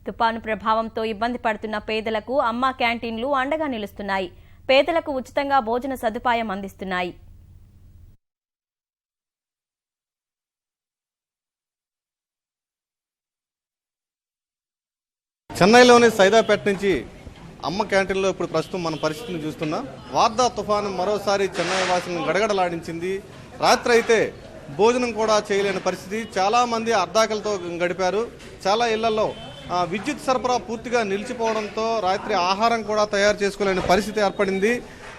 తుపాను ప్రభావంతో ఇబ్బంది పడుతున్న పేదలకు అమ్మ క్యాంటీన్లు అండగా నిలుస్తున్నాయి. పేదలకు ఉచితంగా భోజన సదుపాయం అందిస్తున్నాయి. చెన్నైలోని సైదాపేట నుంచి అమ్మ క్యాంటీన్లో ఇప్పుడు ప్రస్తుతం మన పరిస్థితిని చూస్తున్నాం. వార్దా తుఫాను మరోసారి చెన్నై వాసులను గడగడలాడించింది. రాత్రి అయితే భోజనం కూడా చేయలేని పరిస్థితి. చాలామంది అర్ధాకలతో గడిపారు. చాలా ఇళ్లలో విద్యుత్ సరఫరా పూర్తిగా నిలిచిపోవడంతో రాత్రి ఆహారం కూడా తయారు చేసుకోలేని పరిస్థితి ఏర్పడింది.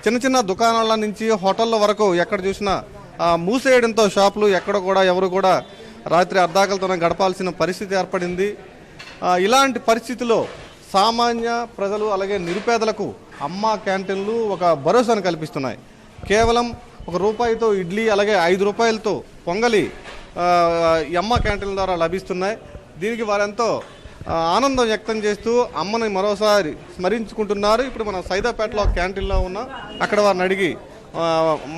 చిన్న చిన్న దుకాణాల నుంచి హోటళ్ళ వరకు ఎక్కడ చూసినా మూసేయడంతో షాపులు ఎక్కడ కూడా ఎవరు కూడా రాత్రి అర్ధాకలతోనే గడపాల్సిన పరిస్థితి ఏర్పడింది. ఇలాంటి పరిస్థితిలో సామాన్య ప్రజలు అలాగే నిరుపేదలకు అమ్మ క్యాంటీన్లు ఒక భరోసాను కల్పిస్తున్నాయి. కేవలం ₹1 ఇడ్లీ అలాగే ₹5 పొంగలి అమ్మ క్యాంటీన్ల ద్వారా లభిస్తున్నాయి. దీనికి వారెంతో ఆనందం వ్యక్తం చేస్తూ అమ్మని మరోసారి స్మరించుకుంటున్నారు. ఇప్పుడు మనం సైదాపేటలో క్యాంటీన్లో ఉన్నాం. అక్కడ వారిని అడిగి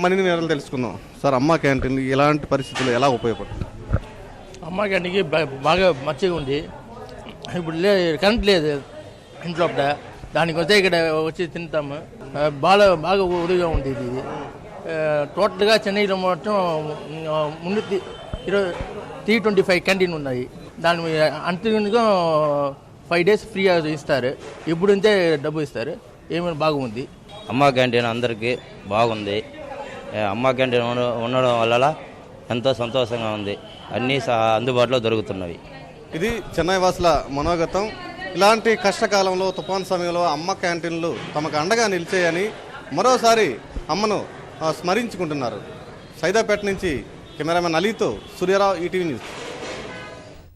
మరిన్ని వివరాలు తెలుసుకుందాం. సార్, అమ్మ క్యాంటీన్లు ఇలాంటి పరిస్థితుల్లో ఎలా ఉపయోగపడుతుంది? అమ్మ క్యాంటీన్కి బాగా మంచిగా ఉంది. ఇప్పుడు కరెంట్ లేదు ఇంట్లో, దానికి వస్తే ఇక్కడ వచ్చి తింటాము. బాగా ఉడిగా ఉంది. ఇది టోటల్గా చెన్నైలో మొత్తం 325 క్యాంటీన్ ఉన్నాయి. దాని అంతగా 5 days ఫ్రీ ఇస్తారు. ఇప్పుడు ఇంతే డబ్బు ఇస్తారు. ఏమైనా బాగుంది. అమ్మ క్యాంటీన్ అందరికీ బాగుంది. అమ్మ క్యాంటీన్ ఉండడం వల్ల ఎంతో సంతోషంగా ఉంది. అన్నీ అందుబాటులో దొరుకుతున్నవి. ఇది చెన్నై వాసుల మనోగతం. ఇలాంటి కష్టకాలంలో తుఫాన్ సమయంలో అమ్మ క్యాంటీన్లు తమకు అండగా నిలిచాయని మరోసారి అమ్మను స్మరించుకుంటున్నారు. సైదాపేట నుంచి కెమెరామెన్ అలీతో సూర్యారావు, ఈటీవీ న్యూస్.